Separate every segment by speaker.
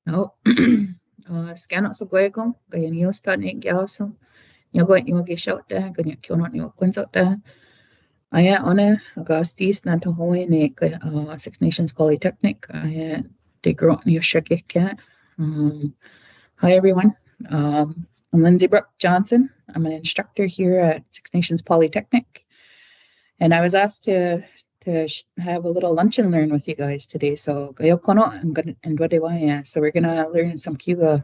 Speaker 1: No. Scan out sa gwego, kaya niyo start ni gyaso. Niyo go niyo gi shout da, kanya kyo not niyo kun out da. Aya ona Augustis na to hoy ni Six Nations Polytechnic. Aya de grow niyo shake cat. Hi everyone. I'm Lindsey Johnson. I'm an instructor here at Six Nations Polytechnic, and I was asked to have a little lunch and learn with you guys today. So I'm gonna and what do I? So we're gonna learn some Cayuga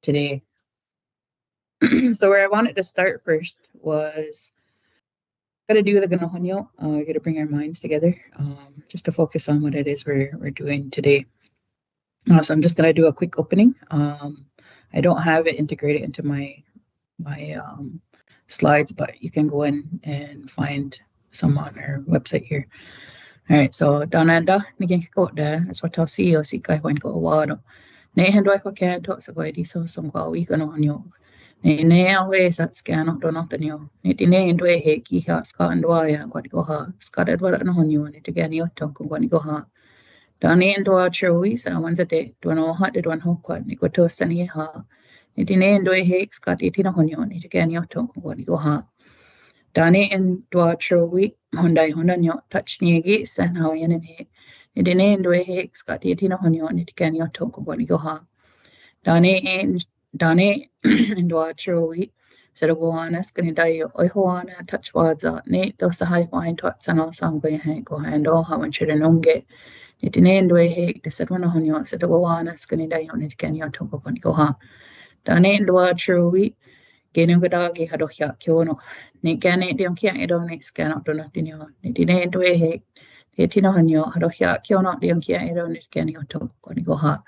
Speaker 1: today. So where I wanted to start first was gotta do the ganohonyo. We gotta bring our minds together, just to focus on what it is we're doing today. So I'm just gonna do a quick opening. I don't have it integrated into my slides, but you can go in and find some on our website here. All right, so Donanda, naging ko da, as what I'll see, I'll see kai when go wado. Ne hendo I can talk sa go di so some go we ganohonyo. Ne always at scan out don't know nyo. Ne tine endo e he ki ha ska ando ya go go ha. Ska da wala no honyo ne to get ni otong go go ha. Dani endo a chui sa wanza de do no ha de don ho kwa ni go to sani ha. Ne tine endo e he ska de tina honyo ne to get ni otong go go ha. Dani endo a chui Honda nyo touch ni gi san ha yan he. Ne tine endo e he ska de tina honyo ne to get ni otong go go ha. Dane and Dwacho said a Goana skinny die Ohoana touch words out Nate those a high wine tots and all song by Hank or hand all how much should non get it in end way hake the said one on your said a Goana skinny die on it can you talk upon go ha. Dane and Dwacho gaining a doggy had a hyak kyono. Nate can it don't care it only scan out do not in your it in end way hake. Tino on your had a hyak kyono the young care it only can you talk upon go ha.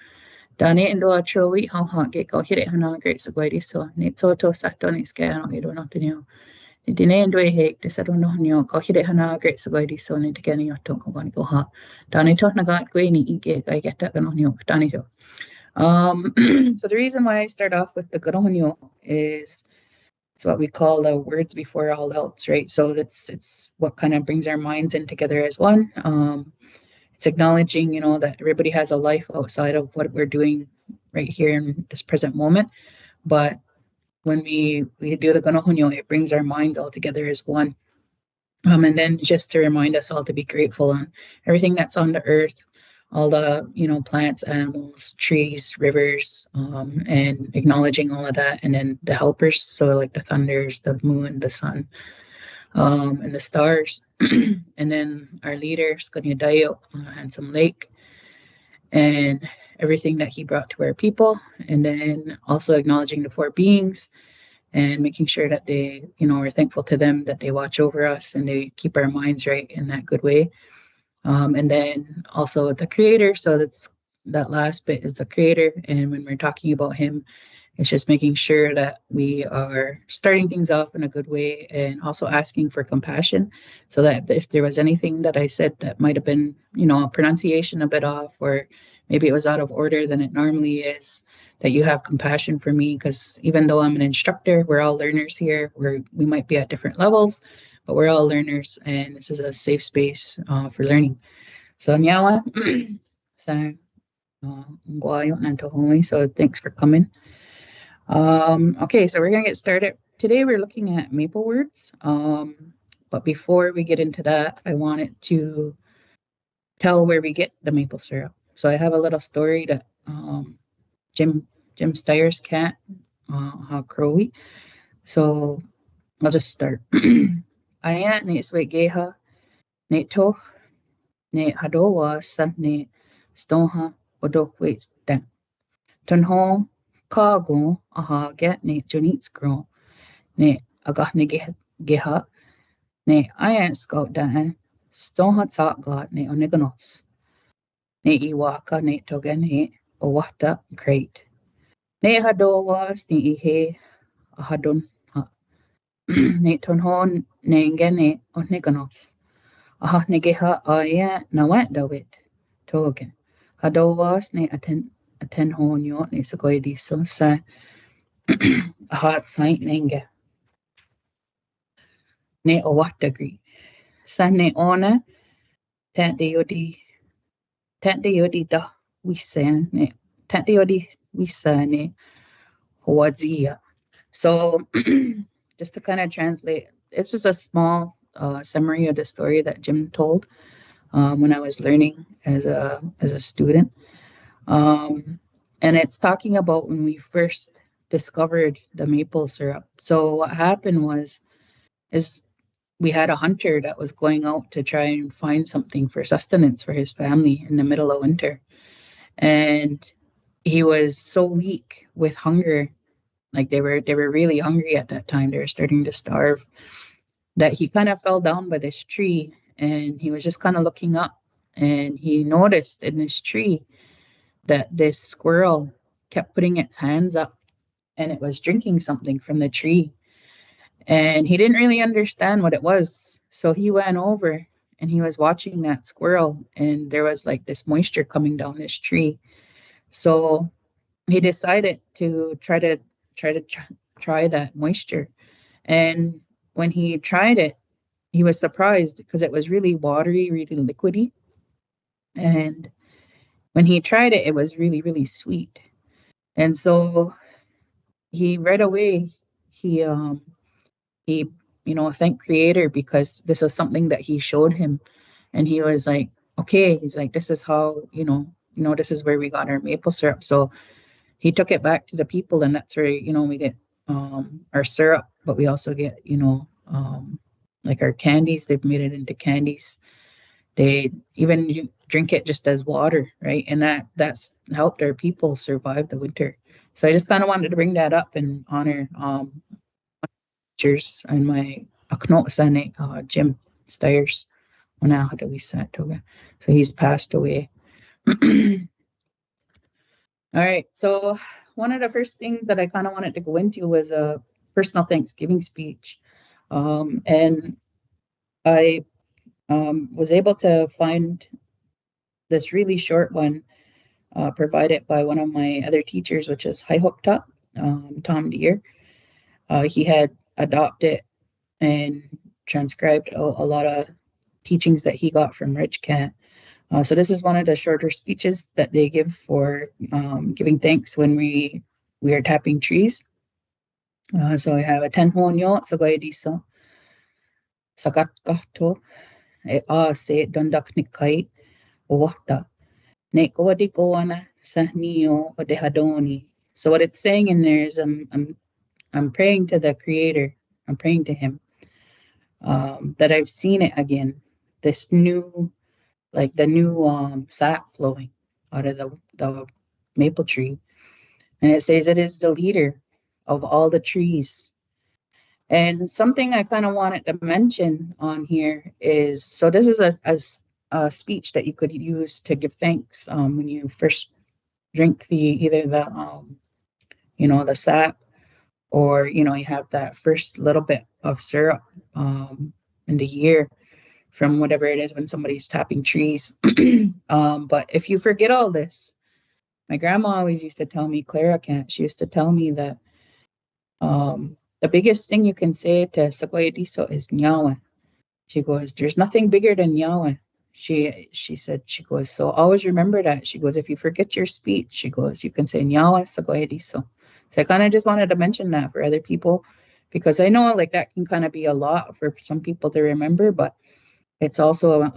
Speaker 1: Dani endo a trowi how ha get go hit it hana great so gwedi so ni to sato ni scan no not dinyo ni dine endo e hek de sato no nyo go hit it hana great so gwedi so ni de ni to go ha Dani to na got gwe ni ige I get that no nyo Dani to so the reason why I start off with the goronyo is it's what we call the words before all else, right? So it's what kind of brings our minds in together as one. It's acknowledging, that everybody has a life outside of what we're doing right here in this present moment. But when we do the ganohunyo, it brings our minds all together as one. And then just to remind us all to be grateful on everything that's on the earth, all the, plants, animals, trees, rivers, and acknowledging all of that. And then the helpers, so like the thunders, the moon, the sun, and the stars. And then our leader, Skanyadayo, Handsome Lake, and everything that he brought to our people. And then also acknowledging the four beings and making sure that they, we're thankful to them that they watch over us and they keep our minds right in that good way. And then also the creator. So that last bit is the creator. And when we're talking about him, it's just making sure that we are starting things off in a good way and also asking for compassion so that if there was anything that I said that might have been, pronunciation a bit off, or maybe it was out of order than it normally is, that you have compassion for me, because even though I'm an instructor, we're all learners here. We might be at different levels, but we're all learners, and this is a safe space for learning. So, Nyawa, so thanks for coming. Okay, so we're going to get started. Today we're looking at maple words. But before we get into that, I wanted to tell where we get the maple syrup. So I have a little story that Jim Steyer's cat, how crowy. So I'll just start. Aya ne swe geha ne to ne hadowa san ne stonha odok waits dan. Tunho Kago aha get ne Jonitsgro ne agah ne geha ne ayan scout dan stonha sak got ne oniganos ne iwaka ne togen ne owata crate ne hadowas ne ihe ahadon ha ne tonhon ne ngene oniganos aha ne geha aya na wet dawit togen hadowas ne aten honyo ne sagoi di so sa a hot sight nenge ne o what degree sa ne ona tat de yodi da we sen ne Tanti odi wisa ne Hawazia. So just to kind of translate, it's just a small summary of the story that Jim told when I was learning as a student. And it's talking about when we first discovered the maple syrup. So what happened is we had a hunter that was going out to try and find something for sustenance for his family in the middle of winter. And he was so weak with hunger, like they were really hungry at that time. They were starting to starve, that he kind of fell down by this tree and he was just kind of looking up, and he noticed in this tree that this squirrel kept putting its hands up and it was drinking something from the tree. And he didn't really understand what it was. So he went over and he was watching that squirrel, and there was like this moisture coming down this tree. So he decided to try that moisture. And when he tried it, he was surprised because it was really watery, really liquidy. And when he tried it, it was really, really sweet. And so he right away he he thanked Creator because this was something that he showed him. And he was like, okay, he's like, this is how, this is where we got our maple syrup. So he took it back to the people, and that's where, we get our syrup, but we also get, like our candies. They've made it into candies. They even drink it just as water, right? And that's helped our people survive the winter. So I just kind of wanted to bring that up and honor teachers and my Aknot Jim Stiers. Now how do we set toga? So he's passed away. All right. So one of the first things that I kind of wanted to go into was a personal Thanksgiving speech. And I was able to find this really short one provided by one of my other teachers, which is High Hooked Up, Tom Deere. He had adopted and transcribed a lot of teachings that he got from Rich Cat. So this is one of the shorter speeches that they give for giving thanks when we are tapping trees. So I have a tenhonyo sagaydiso sagat kahto e a se dondak nikai wata ne kawadi koana sa niyo odehadoni. So what it's saying in there is I'm praying to the Creator. I'm praying to Him that I've seen it again. This new, like the new sap flowing out of the maple tree. And it says it is the leader of all the trees. And something I kind of wanted to mention on here is, so this is a speech that you could use to give thanks when you first drink either the sap, or you have that first little bit of syrup in the year from whatever it is when somebody's tapping trees. But if you forget all this, my grandma always used to tell me, Clara can't, she used to tell me that the biggest thing you can say to Sagoyediso is Nyawa. She goes, there's nothing bigger than Nyawa. She said, she goes, so always remember that. She goes, if you forget your speech, she goes, you can say Nyawa Sagoyediso. So I kind of just wanted to mention that for other people, because I know like that can kind of be a lot for some people to remember, but it's also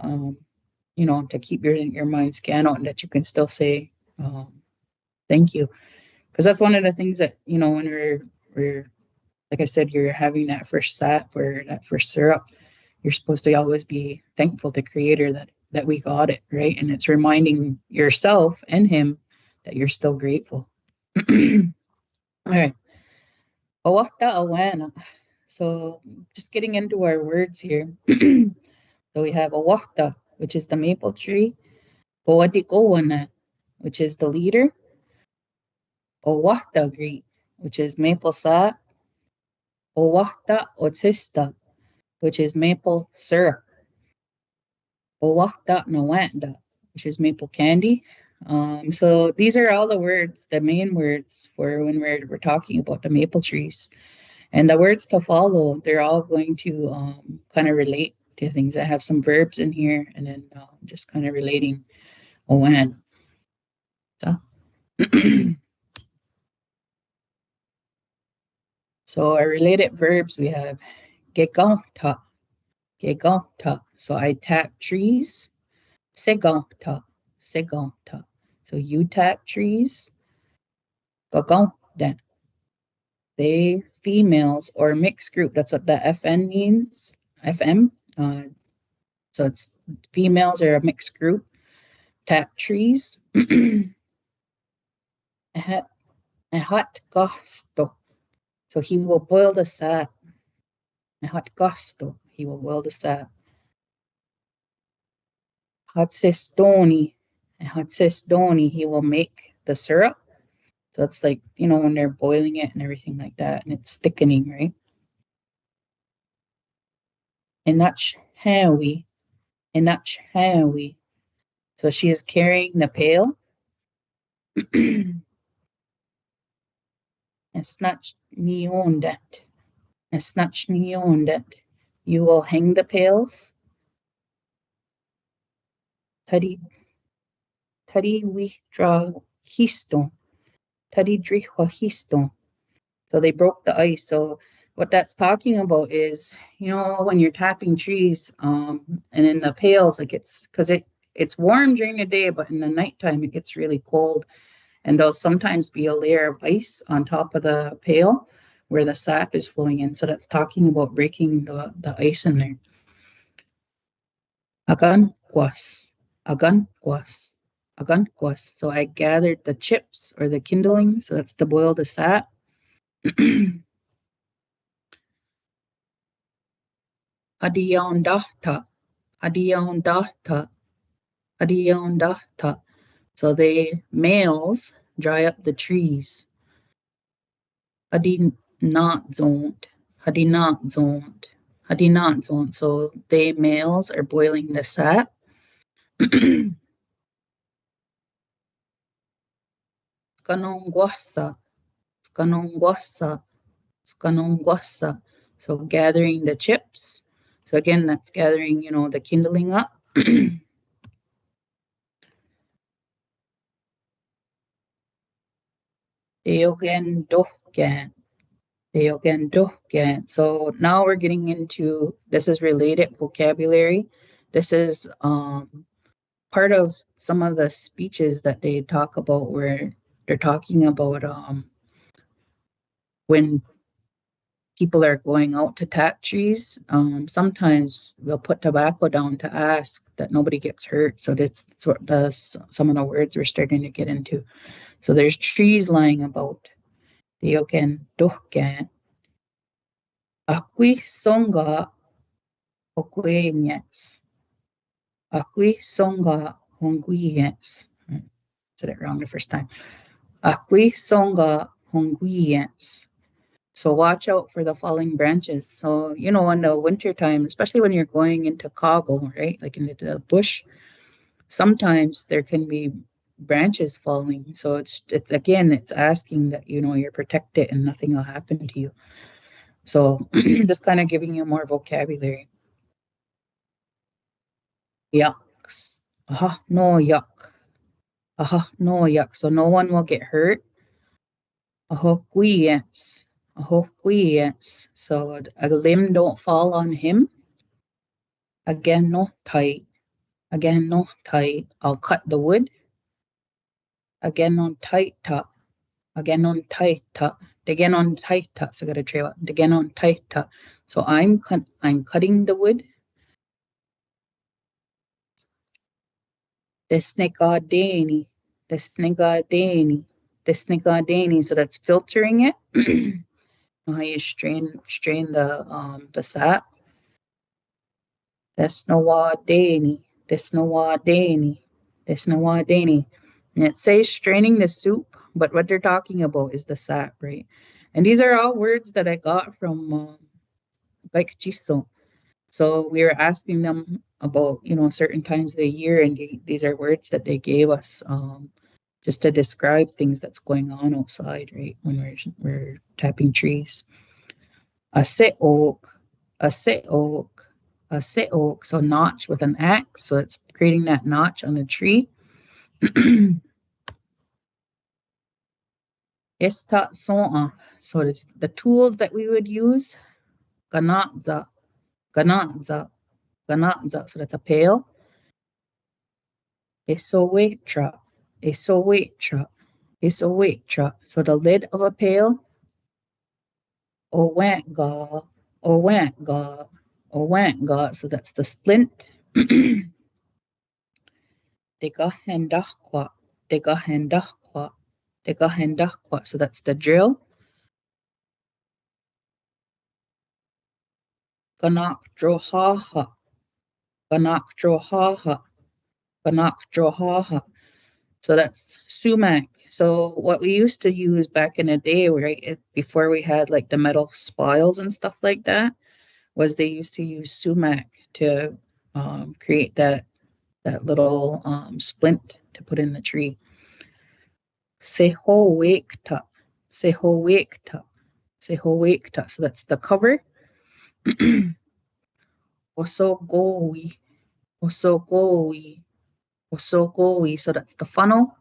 Speaker 1: to keep your mind scanned on, that you can still say thank you, because that's one of the things that when we're like I said, you're having that first sap or that first syrup, you're supposed to always be thankful to Creator that we got it, right? And it's reminding yourself and Him that you're still grateful. All right. Awakta awana. So just getting into our words here. So we have awakta, which is the maple tree. Owadikowana, which is the leader. Owakta green, which is maple sap. Owakta otista, which is maple syrup. Owakta nawanda, which is maple candy. So these are all the words, the main words for when we're talking about the maple trees. And the words to follow, they're all going to kind of relate to things. I have some verbs in here, and then just kind of relating Owan. So So our related verbs, we have geganta, geganta. So I tap trees, seganta, seganta. So you tap trees, gaganta. They females or mixed group. That's what the FN means. FM. So it's females are a mixed group. Tap trees. A hot gusto. So he will boil the sap. A hot gusto. He will boil the sap. Hot cestoni. A hot cestoni. He will make the syrup. So it's like, when they're boiling it and everything like that, and it's thickening, right? Enach hawi. Enach hawi. So she is carrying the pail. And snatch neondet. And snatch neondet. You will hang the pails. Tadi withdraw histon. Tadi drihwa histon. So they broke the ice. So what that's talking about is, when you're tapping trees, and in the pails, like because it's warm during the day, but in the nighttime it gets really cold. And there'll sometimes be a layer of ice on top of the pail where the sap is flowing in. So that's talking about breaking the ice in there. Aganquas, aganquas, aganquas. So I gathered the chips or the kindling. So that's to boil the sap. Adiyaundahta, adiyaundahta, adiyaundahta. So they males dry up the trees. Adi not zoned, adi not zoned, adi not zoned. So they males are boiling the sap. Skanongwasa, skanongwasa, skanongwasa. So gathering the chips. So again, that's gathering, the kindling up. Deogen dohgan. Deogen dohgan. So now we're getting into, this is related vocabulary. This is part of some of the speeches that they talk about where they're talking about when people are going out to tap trees. Sometimes we'll put tobacco down to ask that nobody gets hurt. So that's what some of the words we're starting to get into. So there's trees lying about. Dioken dohken. Akwi songa okwenyets. Akwi songa honguyens. Said it wrong the first time. Akwi songa honguyens. So watch out for the falling branches. So, in the winter time, especially when you're going into Kago, right? Like into the bush, sometimes there can be branches falling. So it's asking that, you're protected and nothing will happen to you. So just kind of giving you more vocabulary. Yucks. No yuck. No yuck. So no one will get hurt. Yes. Yes. So a limb don't fall on him. Again, no tight. Again, no tight. I'll cut the wood. Again, on tight top. Again, on tight top. Again, on tight top. So I gotta trail. Again, on tight top. So I'm cutting the wood. Desnegadeni. Desnegadeni. Desnegadeni. So that's filtering it. How you strain the sap. Desnawadeni, desnawadeni, desnawadeni. And it says straining the soup, but what they're talking about is the sap, right? And these are all words that I got from Baikjiso. So we were asking them about, certain times of the year, and these are words that they gave us just to describe things that's going on outside, right? When we're tapping trees. A sit oak, a sit oak, a sit oak. So notch with an axe. So it's creating that notch on a tree. Esta soa. So it's the tools that we would use. Ganatza, ganatza, ganatza. So that's a pail. Esowetra, esowetra, esowetra. So the lid of a pail. Owanga, owanga, owanga. So that's the splint. Degahendahqua, degahendahqua, degahendahqua. So that's the drill. Ganak drohaha, ganak drohaha, ganak drohaha. So that's sumac. So what we used to use back in the day, right, before we had like the metal spiles and stuff like that, was they used to use sumac to create that little splint to put in the tree. Seho waketa, seho waketa, seho waketa. So that's the cover. Osogowi, osogowi, osogowi. So that's the funnel.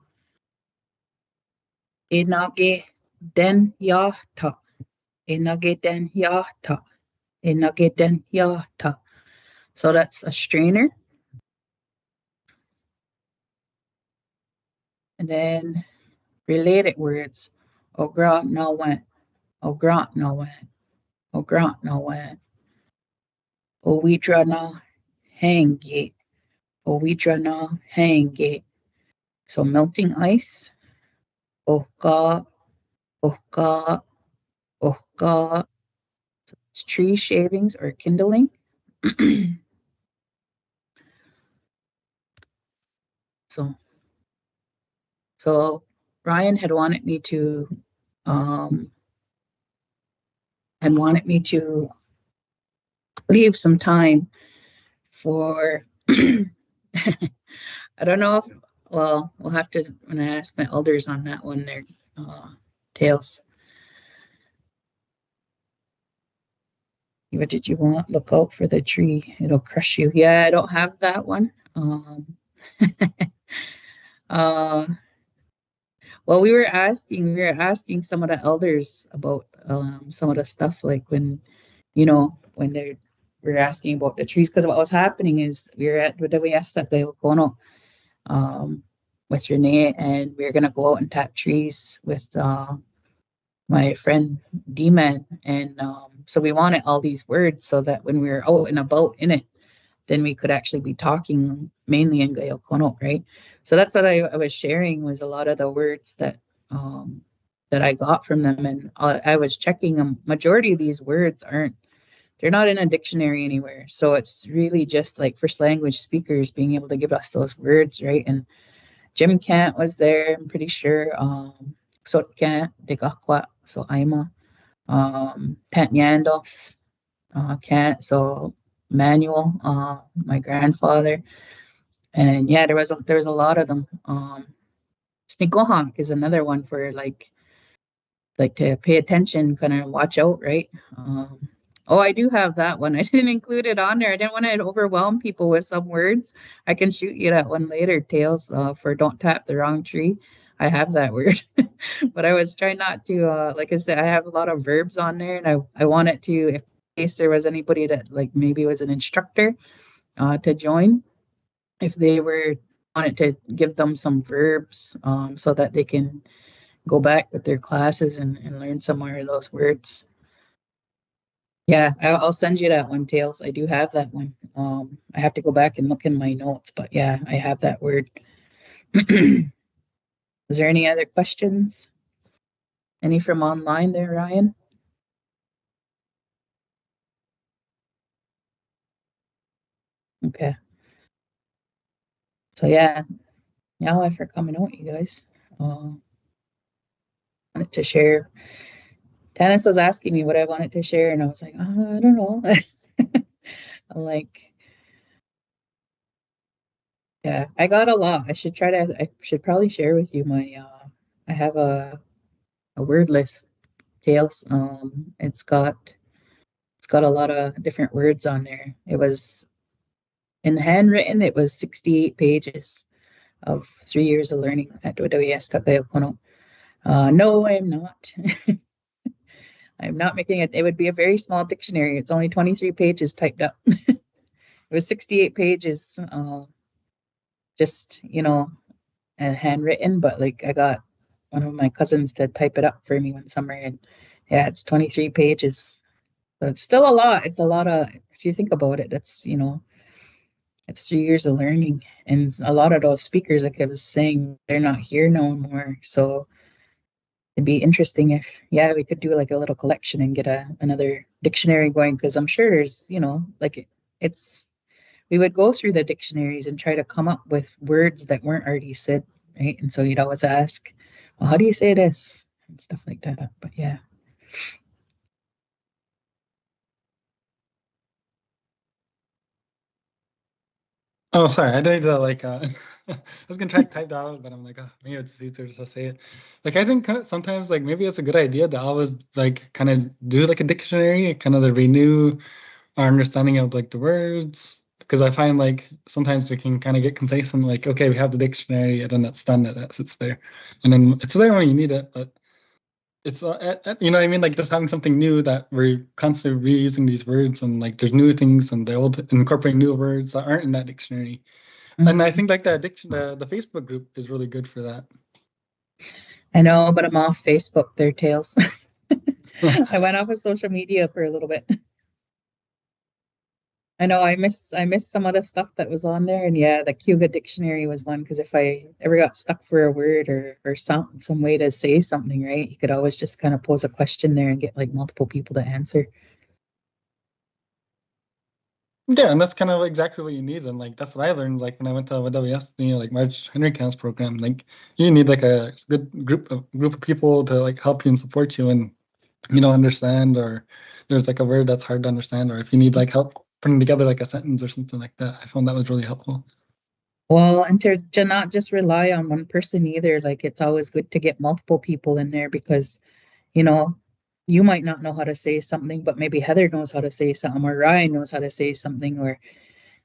Speaker 1: Enage den yata, enage den yata, enage den yata. So that's a strainer. And then related words. Ogra no went, ogra no went, ogra no went. Owidra na hangi, owidra na hangi. So melting ice. Oka, oka, oka. So it's tree shavings or kindling. So Ryan had wanted me to leave some time for I don't know if, well, we'll have to, when I ask my elders on that one, their tails. What did you want? Look out for the tree. It'll crush you. Yeah, I don't have that one. Well, we were asking some of the elders about some of the stuff, like when, when we're asking about the trees, because what was happening is we were at the Wiyasta Kono with Renee, and we were gonna go out and tap trees with my friend D-Man, and so we wanted all these words so that when we were out and about in it, then we could actually be talking mainly in Gayokono, right? So that's what I was sharing, was a lot of the words that I got from them, and I was checking them. Majority of these words they're not in a dictionary anywhere. So it's really just like first language speakers being able to give us those words, right? And Jim Kant was there, I'm pretty sure. Sot Kant, Degakwa, so Aima, Tanyandos, Kant, so Manuel, my grandfather. And yeah, there was a lot of them. Snikohawk is another one for like to pay attention, kind of watch out, right? Oh, I do have that one. I didn't include it on there. I didn't want to overwhelm people with some words. I can shoot you that one later, Tails, for don't tap the wrong tree. I have that word. But I was trying not to, like I said, I have a lot of verbs on there, and I wanted to, in case there was anybody that like maybe was an instructor to join, if they wanted to give them some verbs so that they can go back with their classes and learn some more of those words. Yeah, I'll send you that one, Tails. I do have that one. I have to go back and look in my notes, but yeah, I have that word. Is there any other questions? Any from online there, Ryan? Okay. So yeah, now I for coming out, you guys. Wanted to share. Dennis was asking me what I wanted to share, and I was like, I don't know. I'm like, yeah, I got a lot. I should probably share with you my I have a word list, Tails. It's got a lot of different words on there. It was in handwritten, it was 68 pages of 3 years of learning at WWS Takayokono. No, I'm not. I'm not making it. It would be a very small dictionary. It's only 23 pages typed up. It was 68 pages, just, handwritten, but like I got one of my cousins to type it up for me one summer, and yeah, it's 23 pages. But it's still a lot. It's a lot of, if you think about it, it's 3 years of learning. And a lot of those speakers, like I was saying, they're not here no more. So it'd be interesting if, yeah, we could do like a little collection and get another dictionary going, because I'm sure there's, like it's we would go through the dictionaries and try to come up with words that weren't already said, right? And so you'd always ask, well, how do you say this? And stuff like that. But yeah.
Speaker 2: Oh, sorry. I did I was gonna try to type that out, but I'm like, oh, maybe it's easier to say it. Like, I think sometimes, like, maybe it's a good idea to always like kind of do like a dictionary, kind of to renew our understanding of like the words. Because I find like sometimes we can kind of get complacent, like, okay, we have the dictionary, and then that's done, that sits there, and then it's there when you need it, but it's you know what I mean, like just having something new that we're constantly reusing these words, and like there's new things and the old incorporating new words that aren't in that dictionary. And I
Speaker 1: Mhm.
Speaker 2: think like the Facebook group is really good for that.
Speaker 1: I know, but I'm off Facebook, their tails. I went off of social media for a little bit. I know I miss some of the stuff that was on there, and yeah, the Cayuga dictionary was one, because if I ever got stuck for a word or some way to say something, right, you could always just kind of pose a question there and get like multiple people to answer.
Speaker 2: Yeah, and that's kind of exactly what you need. And like that's what I learned like when I went to WS, like March Henry Camps program. Like you need like a good group of people to like help you and support you, and you don't understand, or there's like a word that's hard to understand, or if you need like help putting together like a sentence or something like that. I found that was really helpful.
Speaker 1: Well, and to not just rely on one person either. Like it's always good to get multiple people in there, because you know you might not know how to say something, but maybe Heather knows how to say something, or Ryan knows how to say something, or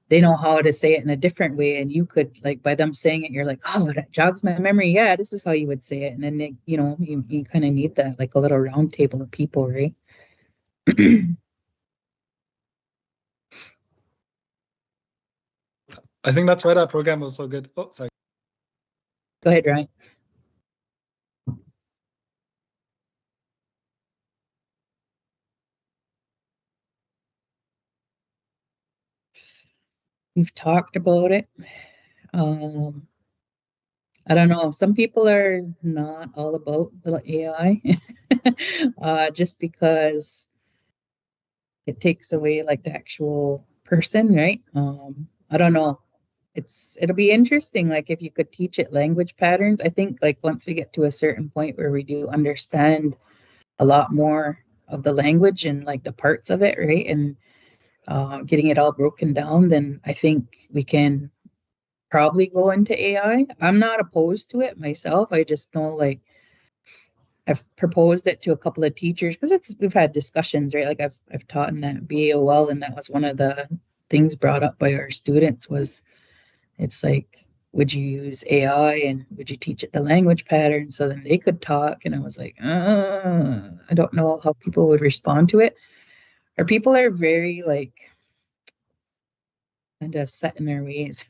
Speaker 1: they know how to say it in a different way, and you could, like, by them saying it, you're like, oh, that jogs my memory. Yeah, this is how you would say it. And then you kind of need that, like a little round table of people, right? Go
Speaker 2: I think that's why that program was so good. Oh, sorry.
Speaker 1: ahead, Ryan. We've talked about it. um I don't know, some people are not all about the AI, just because it takes away like the actual person, right? I don't know. It'll be interesting, like if you could teach it language patterns. I think like once we get to a certain point where we do understand a lot more of the language and like the parts of it, right? And getting it all broken down, then I think we can probably go into AI. I'm not opposed to it myself. I just know, like, I've proposed it to a couple of teachers, because we've had discussions, right? Like I've taught in that BAOL, and that was one of the things brought up by our students was, it's like, would you use AI and would you teach it the language pattern so then they could talk? And I was like, I don't know how people would respond to it. Or people are very like kind of set in their ways.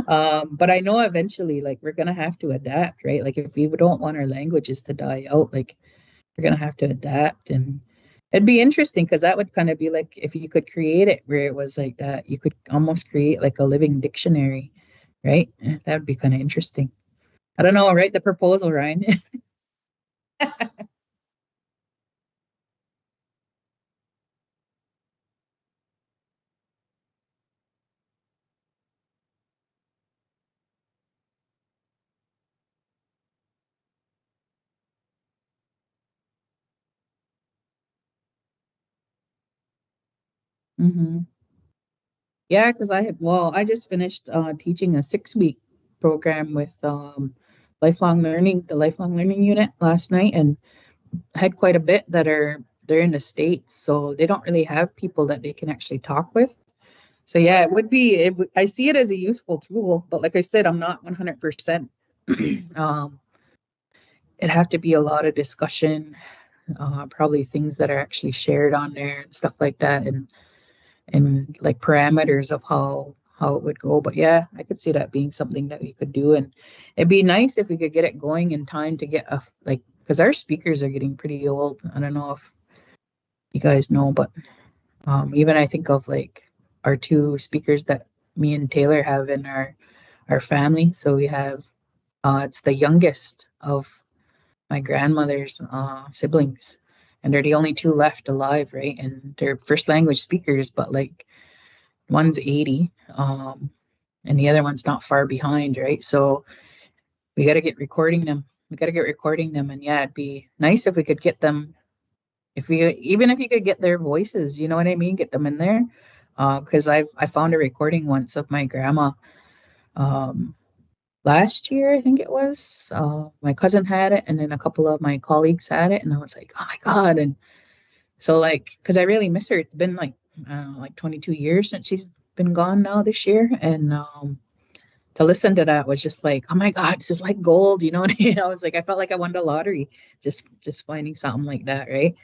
Speaker 1: But I know eventually, like, we're gonna have to adapt, right? Like if we don't want our languages to die out, like we're gonna have to adapt. And it'd be interesting, because that would kind of be like if you could create it where it was like that, you could almost create like a living dictionary, right? That would be kind of interesting. I don't know, write the proposal, Ryan. Hmm. Yeah, because I just finished teaching a 6-week program with the lifelong learning unit last night, and I had quite a bit they're in the States, so they don't really have people that they can actually talk with. So yeah, I see it as a useful tool, but like I said, I'm not 100% um it'd have to be a lot of discussion, probably things that are actually shared on there and stuff like that, and like parameters of how it would go. But yeah, I could see that being something that we could do, and it'd be nice if we could get it going in time to get a like because our speakers are getting pretty old. I don't know if you guys know, but even I think of like our two speakers that me and Taylor have in our family. So we have it's the youngest of my grandmother's siblings, and they're the only two left alive, right? And they're first language speakers, but like one's 80, and the other one's not far behind, right? So we got to get recording them. We got to get recording them, and yeah, it'd be nice if we could get them. If we even if you could get their voices, you know what I mean, get them in there. Because I found a recording once of my grandma. Um, Last year, I think it was. My cousin had it, and then a couple of my colleagues had it, and I was like, oh my God. And so, like, because I really miss her. It's been like, I don't know, like 22 years since she's been gone now this year. And to listen to that was just like, oh my God, this is like gold. You know what I mean? I was like, I felt like I won the lottery just finding something like that, right?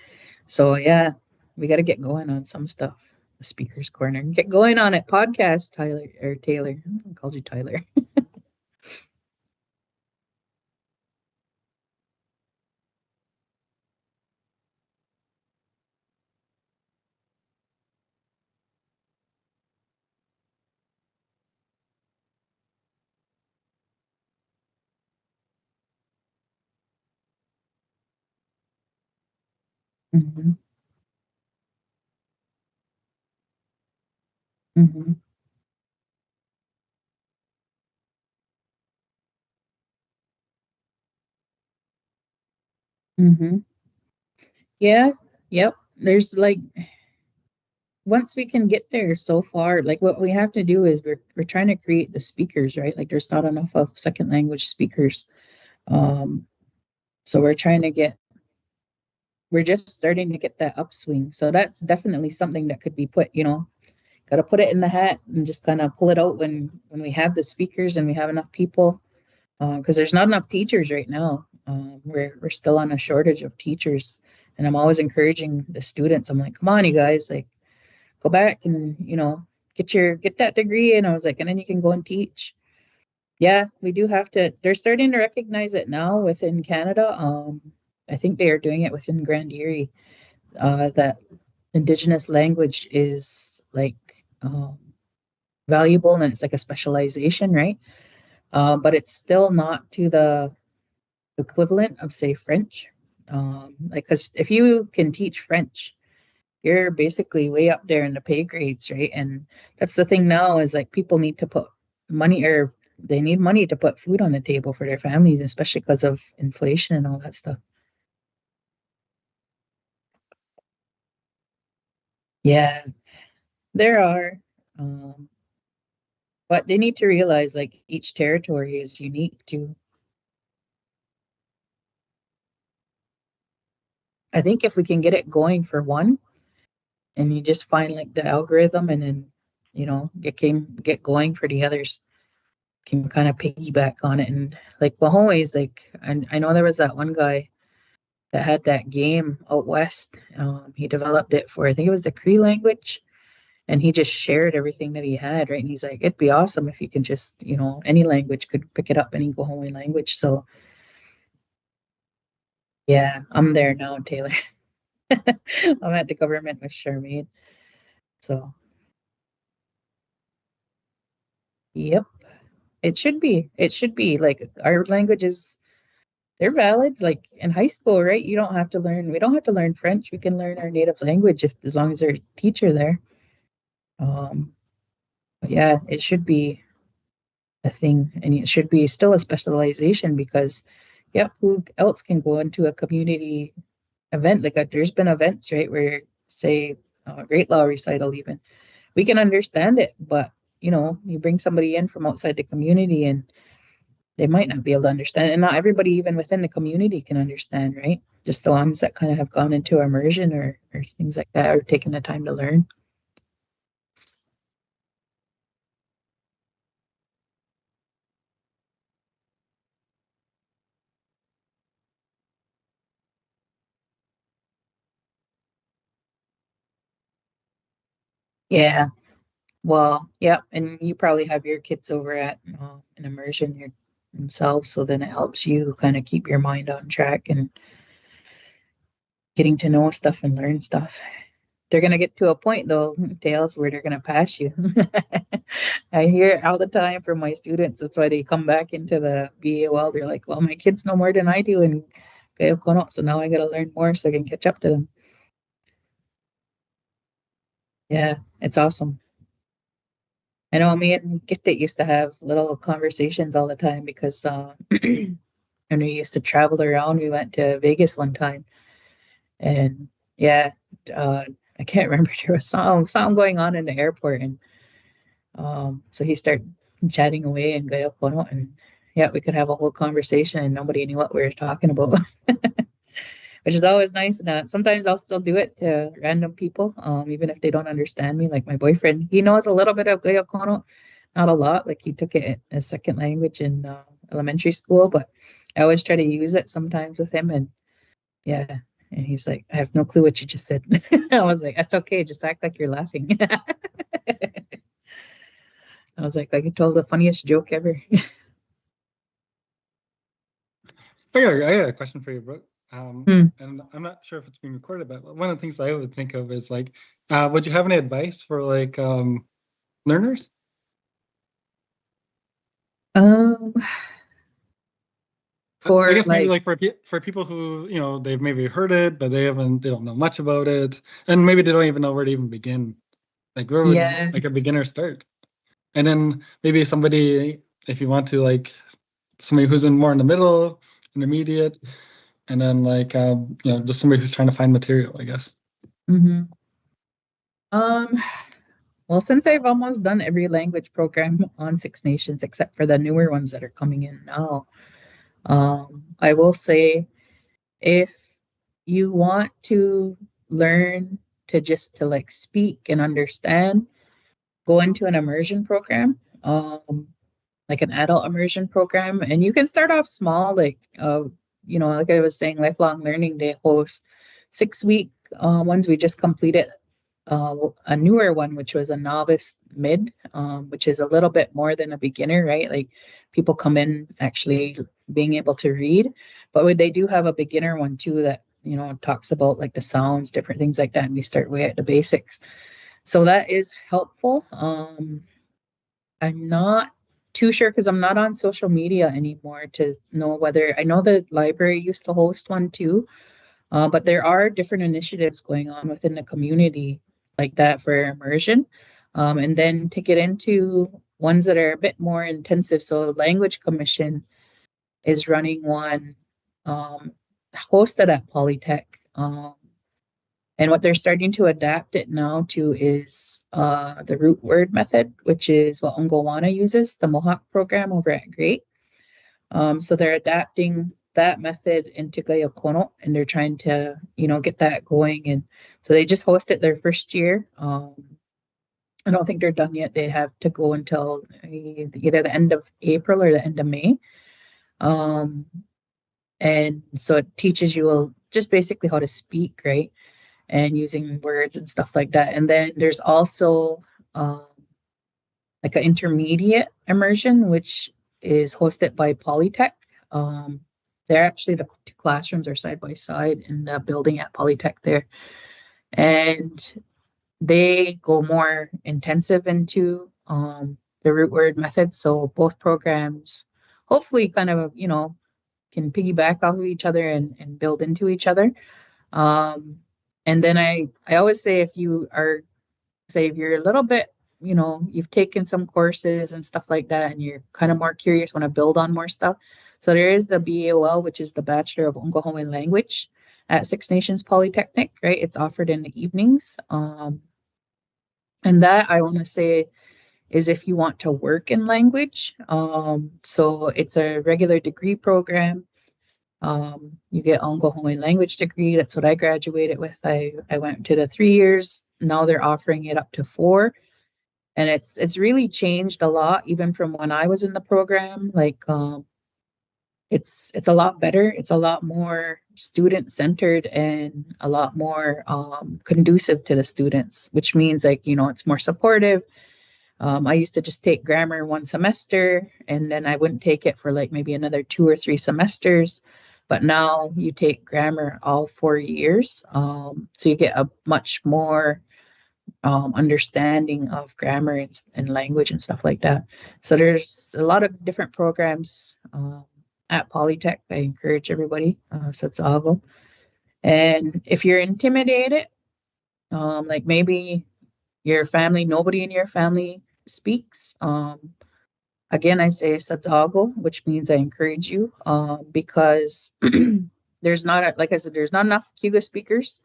Speaker 1: So, yeah, we got to get going on some stuff. The Speaker's Corner. Get going on it. Podcast, Tyler, or Taylor. I called you Tyler. Hmm. Hmm. Hmm. Yeah. Yep. There's like once we can get there so far, like what we have to do is we're trying to create the speakers, right? Like there's not enough of second language speakers. Um, so we're just starting to get that upswing. So that's definitely something that could be put, got to put it in the hat and just kind of pull it out when we have the speakers and we have enough people. Because there's not enough teachers right now. We're still on a shortage of teachers, and I'm always encouraging the students. I'm like, come on, you guys, like go back and get that degree. And I was like, and then you can go and teach. Yeah, we do have to. They're starting to recognize it now within Canada. I think they are doing it within Grand Erie. That Indigenous language is like valuable and it's like a specialization, right? But it's still not to the equivalent of say French. Like, because if you can teach French, you're basically way up there in the pay grades, right? And that's the thing now is like people need to put money or they need money to put food on the table for their families, especially because of inflation and all that stuff. Yeah, there are. Um, but they need to realize like each territory is unique too. I think if we can get it going for one and you just find like the algorithm and then, get going for the others, can kind of piggyback on it. And like Wahoe's like, I know there was that one guy that had that game out west. He developed it for, I think it was the Cree language, and he just shared everything that he had, right? And he's like, it'd be awesome if you can just, any language could pick it up, any Wahoe language. So yeah, I'm there now, Taylor. I'm at the government with Charmaine. So yep, it should be. It should be like our languages. They're valid. Like in high school, right? We don't have to learn French. We can learn our native language if as long as there's a teacher there. Um, but yeah, it should be a thing and it should be still a specialization because yep, who else can go into a community event? Like there's been events, right, where say Great Law recital even. We can understand it, but you bring somebody in from outside the community and they might not be able to understand it. And not everybody even within the community can understand, right? Just the ones that kind of have gone into immersion or things like that or taken the time to learn. Yeah. Well, yeah, and you probably have your kids over at an immersion themselves, so then it helps you kind of keep your mind on track and getting to know stuff and learn stuff. They're gonna get to a point though, Dales, where they're gonna pass you. I hear it all the time from my students. That's why they come back into the BAL. They're like, "Well, my kids know more than I do, and so now I gotta learn more so I can catch up to them." Yeah, it's awesome. I know me and Gitte used to have little conversations all the time because and we used to travel around. We went to Vegas one time, and yeah, uh, I can't remember. There was something going on in the airport, and so he started chatting away and Gayo Kono, and yeah, we could have a whole conversation, and nobody knew what we were talking about, which is always nice. And sometimes I'll still do it to random people, even if they don't understand me. Like my boyfriend, he knows a little bit of Gayo Kono, not a lot. Like he took it as second language in elementary school, but I always try to use it sometimes with him, and yeah. And he's like, I have no clue what you just said. I was like, that's okay. Just act like you're laughing. I was like you told the funniest joke ever.
Speaker 2: I got a question for you, Brooke.
Speaker 1: Hmm.
Speaker 2: And I'm not sure if it's being recorded, but one of the things I would think of is like, would you have any advice for like learners?
Speaker 1: Um,
Speaker 2: I
Speaker 1: for
Speaker 2: guess maybe
Speaker 1: like,
Speaker 2: like for people who, you know, they've maybe heard it, but they don't know much about it, and maybe they don't even know where to even begin. Like where would
Speaker 1: yeah.
Speaker 2: like a beginner start? And then maybe somebody, if you want to like somebody who's in more in the middle, intermediate, and then like you know, just somebody who's trying to find material, I guess.
Speaker 1: Hmm. Um, well, since I've almost done every language program on Six Nations except for the newer ones that are coming in now, I will say if you want to learn to just to like speak and understand, go into an immersion program. Like an adult immersion program, and you can start off small, like like I was saying, lifelong learning, they host 6 week ones. We just completed a newer one, which was a novice mid, which is a little bit more than a beginner, right? Like people come in actually being able to read, but they do have a beginner one too that talks about like the sounds, different things like that, and we start way at the basics. So that is helpful. I'm not too sure because I'm not on social media anymore to know whether I know the library used to host one too, but there are different initiatives going on within the community like that for immersion. And then to get into ones that are a bit more intensive. So Language Commission is running one um, hosted at Polytech. And what they're starting to adapt it now to is the root word method, which is what Ongowana uses, the Mohawk program over at Great. So they're adapting that method into Gayokono, and they're trying to, get that going. And so they just hosted their first year. I don't think they're done yet. They have to go until either the end of April or the end of May. Um, and so it teaches you just basically how to speak, right? And using words and stuff like that. And then there's also um, like an intermediate immersion, which is hosted by Polytech. Um, they're actually the two classrooms are side by side in the building at Polytech there. And they go more intensive into the root word method. So both programs hopefully kind of, can piggyback off of each other and build into each other. Um, and then I always say if you're a little bit, you've taken some courses and stuff like that, and you're kind of more curious, want to build on more stuff. So there is the BAOL, which is the Bachelor of Ongohoan Language at Six Nations Polytechnic, right? It's offered in the evenings. And that I want to say is if you want to work in language. So it's a regular degree program. You get ongoing language degree. That's what I graduated with. I went to the 3 years. Now they're offering it up to 4. And it's really changed a lot, even from when I was in the program. Like it's a lot better. It's a lot more student-centered and a lot more conducive to the students, which means like, it's more supportive. I used to just take grammar one semester and then I wouldn't take it for like maybe another 2 or 3 semesters. But now you take grammar all 4 years. So you get a much more understanding of grammar and language and stuff like that. So there's a lot of different programs at Polytech. I encourage everybody, Satsago. And if you're intimidated, like maybe your family, nobody in your family speaks. Again, I say Satsago, which means I encourage you, because there's not, like I said, there's not enough Cayuga speakers.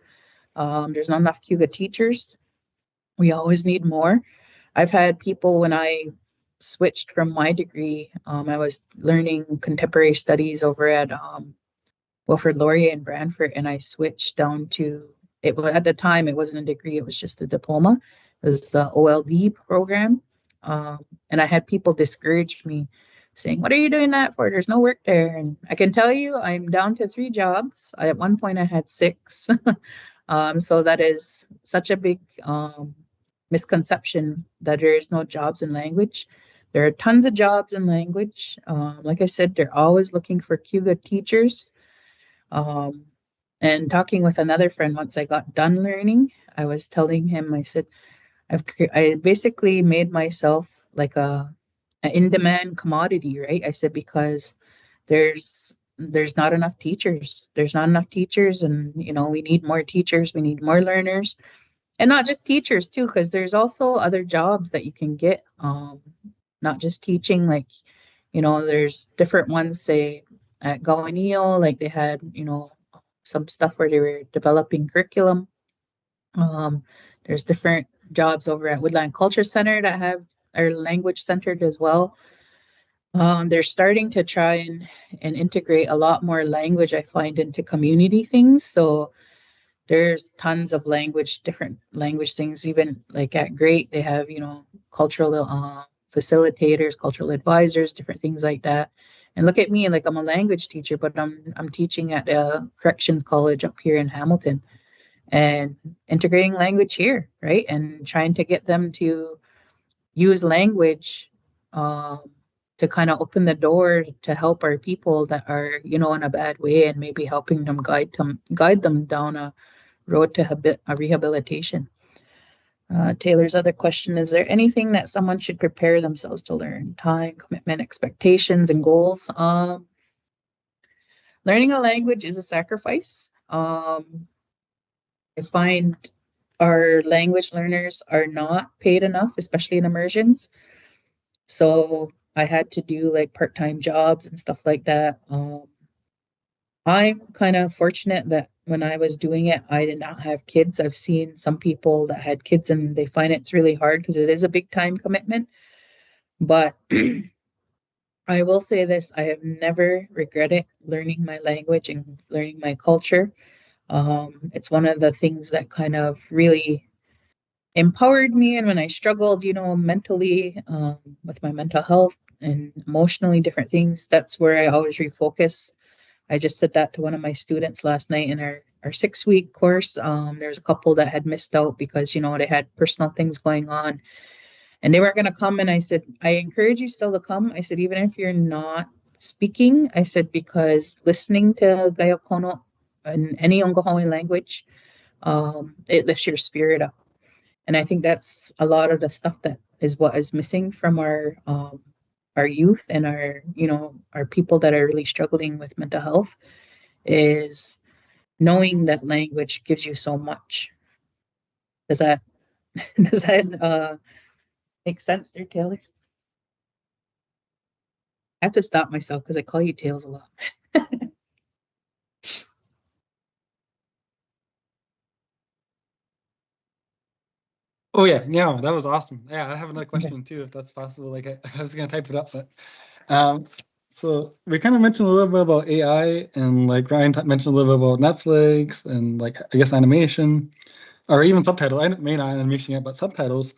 Speaker 1: There's not enough Cayuga teachers. We always need more. I've had people when I switched from my degree, I was learning contemporary studies over at Wilfrid Laurier in Brantford, and I switched down to it. At the time, it wasn't a degree; it was just a diploma. It was the OLD program, and I had people discourage me, saying, "What are you doing that for? There's no work there." And I can tell you, I'm down to 3 jobs. At one point, I had 6. So that is such a big misconception that there is no jobs in language. There are tons of jobs in language. Like I said, they're always looking for Cayuga teachers. And talking with another friend once I got done learning, I was telling him, I said, I basically made myself like an in-demand commodity, right? I said, because there's not enough teachers. There's not enough teachers, and we need more teachers. We need more learners, and not just teachers too, because there's also other jobs that you can get. Not just teaching, like there's different ones. Say at Gawanio, like they had some stuff where they were developing curriculum. There's different jobs over at Woodland Culture Center that are language centered as well. They're starting to try and integrate a lot more language, I find, into community things. So there's tons of different language things. Even like at Great, they have, cultural facilitators, cultural advisors, different things like that. And look at me, like I'm a language teacher, but I'm teaching at a corrections college up here in Hamilton, and integrating language here, right? And trying to get them to use language to kind of open the door to help our people that are, in a bad way, and maybe helping them guide them down a road to a rehabilitation. Taylor's other question, is there anything that someone should prepare themselves to learn? Time, commitment, expectations, and goals? Learning a language is a sacrifice. I find our language learners are not paid enough, especially in immersions. So I had to do like part-time jobs and stuff like that. I'm kind of fortunate that when I was doing it, I did not have kids. I've seen some people that had kids and they find it's really hard because it is a big time commitment. But I will say this, I have never regretted learning my language and learning my culture. It's one of the things that kind of really empowered me. And when I struggled, mentally, with my mental health and emotionally different things, that's where I always refocus. I just said that to one of my students last night in our 6-week course. There's a couple that had missed out because, they had personal things going on and they weren't going to come. And I said, I encourage you still to come. I said, even if you're not speaking, I said, because listening to Gayokono in any Ongohoe language, it lifts your spirit up. And I think that's a lot of the stuff that is what is missing from our youth and our people that are really struggling with mental health, is knowing that language gives you so much. Does that make sense there, Taylor? I have to stop myself because I call you Tails a lot.
Speaker 2: Oh yeah, that was awesome. Yeah, I have another question too, if that's possible. Like I was gonna type it up, but so we kind of mentioned a little bit about AI, and like Ryan mentioned a little bit about Netflix and like I guess animation, or even subtitles. I may not animation yet, but subtitles.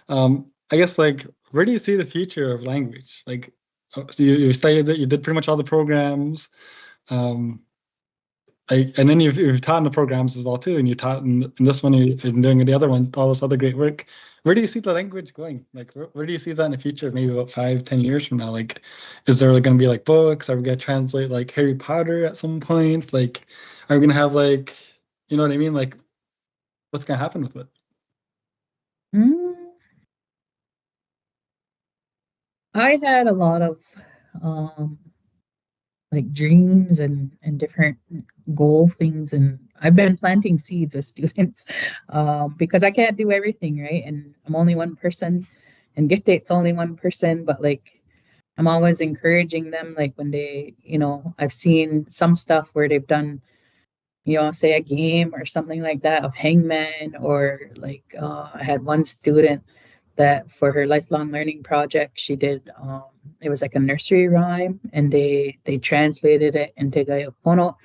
Speaker 2: I guess like where do you see the future of language? Like So you studied it, you did pretty much all the programs. And then you've taught in the programs as well too, and you taught in this one, and doing the other ones, all this other great work. Where do you see the language going? Like, where do you see that in the future? Maybe about 5-10 years from now. Like, is there going to be like books? Are we going to translate like Harry Potter at some point? Like, are we going to have like, you know what I mean? Like, what's going to happen with it?
Speaker 1: I had a lot of like dreams and different goal things, and I've been planting seeds with students because I can't do everything, right? And I'm only one person, and Get Date's only one person, but like I'm always encouraging them, like when they, I've seen some stuff where they've done, say a game or something like that of hangman, or like I had one student that for her lifelong learning project, she did, it was like a nursery rhyme, and they translated it into Gayokono,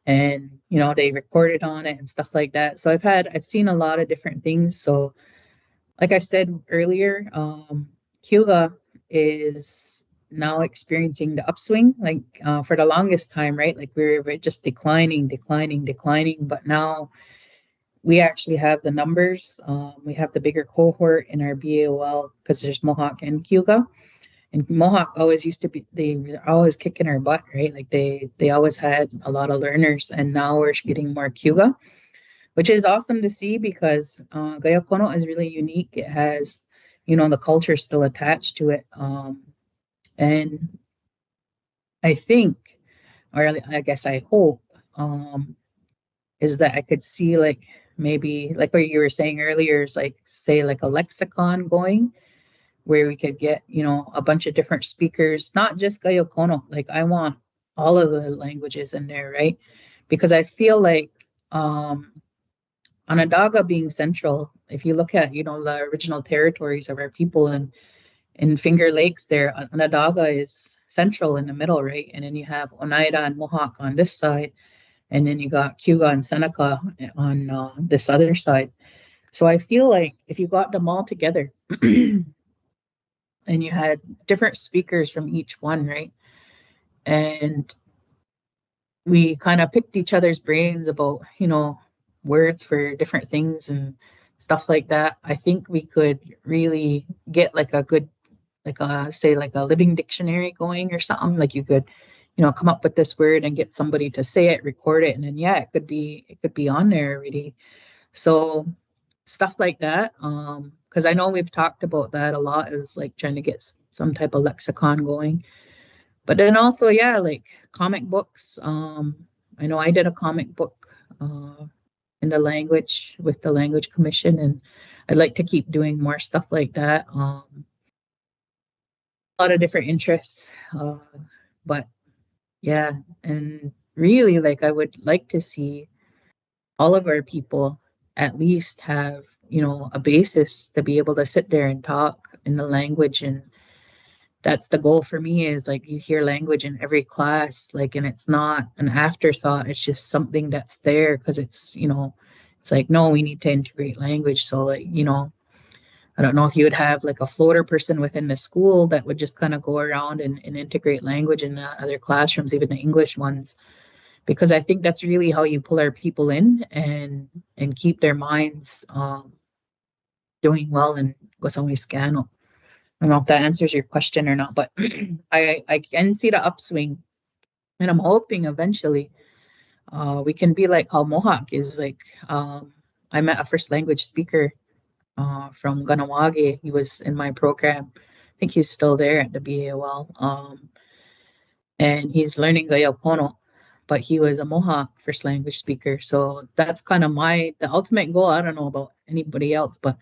Speaker 1: and, they recorded on it and stuff like that. So I've seen a lot of different things. So like I said earlier, Cayuga is now experiencing the upswing, like for the longest time, right? Like we were just declining, but now we actually have the numbers. We have the bigger cohort in our BAOL because there's Mohawk and Cayuga. And Mohawk always used to be, they were always kicking our butt, right? Like they always had a lot of learners, and now we're getting more Cayuga, which is awesome to see because Gayokono is really unique. It has, the culture still attached to it. And I think, or I guess I hope, is that I could see like maybe like what you were saying earlier is like say like a lexicon going where we could get, a bunch of different speakers, not just Gayokono. Like I want all of the languages in there, right? Because I feel like Onondaga being central, if you look at, the original territories of our people in Finger Lakes there, Onondaga is central in the middle, right? And then you have Oneida and Mohawk on this side, and then you got Cayuga and Seneca on this other side. So I feel like if you got them all together and you had different speakers from each one, right? And we kind of picked each other's brains about, words for different things and stuff like that. I think we could really get like a good, like a, say like a living dictionary going or something. Like you could, come up with this word and get somebody to say it, record it, and then yeah, it could be on there already. So stuff like that. Because I know we've talked about that a lot, is like trying to get some type of lexicon going. But then also, yeah, like comic books. I know I did a comic book in the language with the Language Commission, and I'd like to keep doing more stuff like that. A lot of different interests, but yeah, and really, like I would like to see all of our people at least have, a basis to be able to sit there and talk in the language. And that's the goal for me, is like you hear language in every class, like, and it's not an afterthought, it's just something that's there because it's like, no, we need to integrate language. So like, I don't know if you would have like a floater person within the school that would just kind of go around and integrate language in other classrooms, even the English ones, because I think that's really how you pull our people in and keep their minds doing well and gosong scan. I don't know if that answers your question or not, but I can see the upswing, and I'm hoping eventually we can be like how Mohawk is. Like I met a first language speaker from Ganawage. He was in my program. I think he's still there at the BAOL. And he's learning Gayokono, but he was a Mohawk first language speaker. So that's kind of the ultimate goal. I don't know about anybody else, but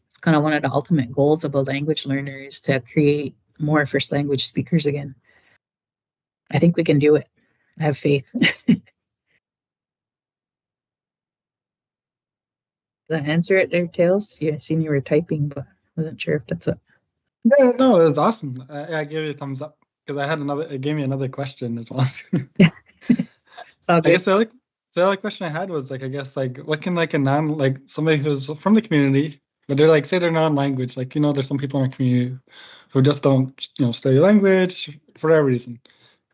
Speaker 1: it's kind of one of the ultimate goals of a language learner, is to create more first language speakers again. I think we can do it. I have faith. Does that answer it there, Tails? Yeah, I seen you were typing, but I wasn't sure if that's it.
Speaker 2: Yeah, no, it was awesome. I gave you a thumbs up because it gave me another question as well.
Speaker 1: It's all good.
Speaker 2: I guess the other question I had was like, I guess like what can like a somebody who's from the community but they're like, say they're non-language, like, there's some people in our community who just don't, study language for whatever reason.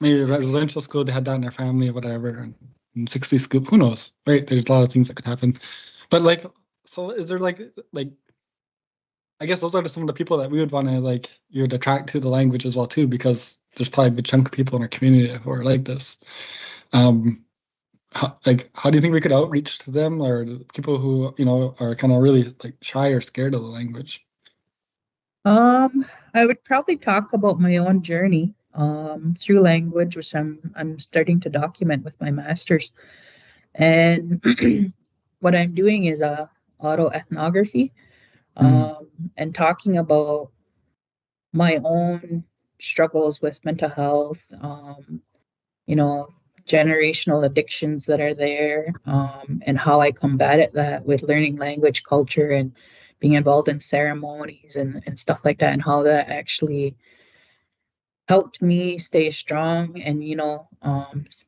Speaker 2: Maybe residential school, they had that in their family or whatever, and 60 scoop, who knows, right? There's a lot of things that could happen. But like, so is there like I guess those are some of the people that we would want to you would attract to the language as well too, because there's probably a good chunk of people in our community who are like this. How do you think we could outreach to them, or the people who are kind of really shy or scared of the language?
Speaker 1: I would probably talk about my own journey through language, which I'm starting to document with my master's. And what I'm doing is autoethnography, and talking about my own struggles with mental health, you know, generational addictions that are there, and how I combated that with learning language, culture, and being involved in ceremonies and stuff like that, and how that actually helped me stay strong and,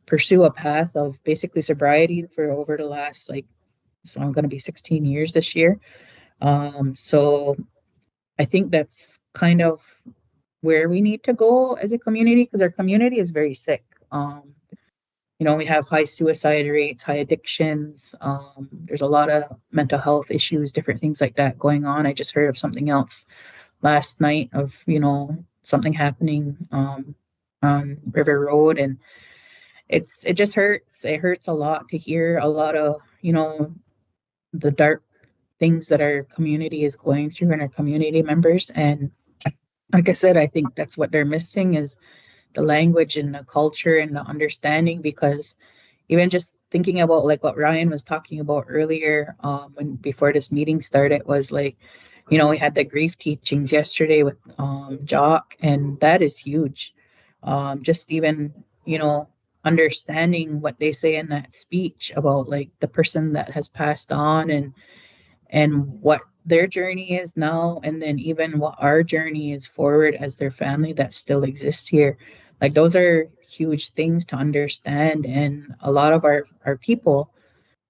Speaker 1: pursue a path of basically sobriety for over the last, so I'm going to be 16 years this year. So I think that's kind of where we need to go as a community, because our community is very sick. We have high suicide rates, high addictions. There's a lot of mental health issues, different things like that going on. I just heard of something else last night of, something happening on River Road, and it just hurts. It hurts a lot to hear a lot of, the dark things that our community is going through and our community members. And like I said, I think that's what they're missing is the language and the culture and the understanding, because even just thinking about what Ryan was talking about earlier, when before this meeting started, was we had the grief teachings yesterday with Jock, and that is huge. Just even, understanding what they say in that speech about the person that has passed on, and what their journey is now, and then even what our journey is forward as their family that still exists here. Those are huge things to understand, and a lot of our people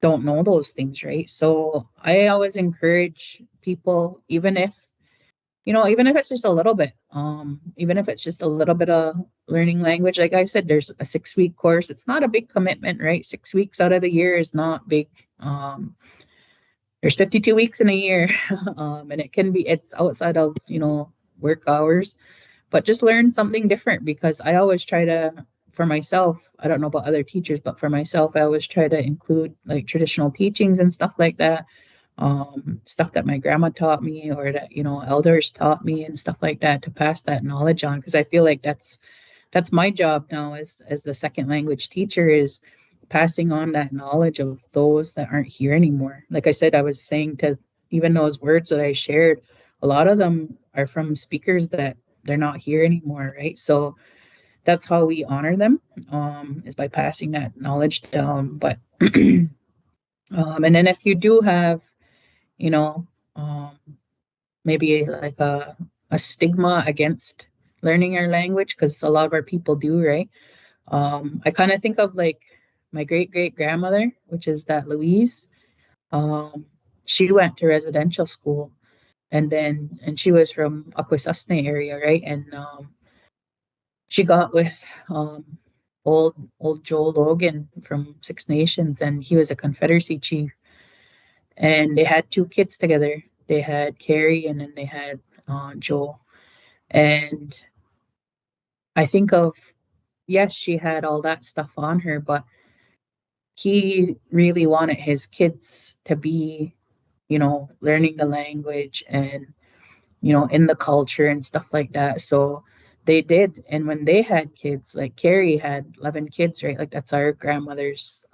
Speaker 1: don't know those things, right? So I always encourage people, even if it's just a little bit, even if it's just a little bit of learning language. Like I said, there's a 6-week course. It's not a big commitment, right? 6 weeks out of the year is not big. There's 52 weeks in a year, and it's outside of, work hours, but just learn something different, because I always try to, for myself, I don't know about other teachers, but for myself, I always try to include traditional teachings and stuff like that, stuff that my grandma taught me, or that, elders taught me and stuff like that, to pass that knowledge on. Because I feel like that's my job now as the second language teacher, is passing on that knowledge of those that aren't here anymore. Like I said, I was saying, to even those words that I shared, a lot of them are from speakers that they're not here anymore, right? So that's how we honor them, is by passing that knowledge down. But and then if you do have, maybe a stigma against learning our language, because a lot of our people do, right? I kind of think of my great grandmother, which is that Louise. She went to residential school, and she was from Akwesasne area, right? And she got with old Joel Logan from Six Nations, and he was a Confederacy chief. And they had 2 kids together. They had Carrie, and then they had Joel. And I think of, yes, she had all that stuff on her, but he really wanted his kids to be, learning the language and, in the culture and stuff like that. So they did. And when they had kids, Carrie had 11 kids, right? That's our grandmother's,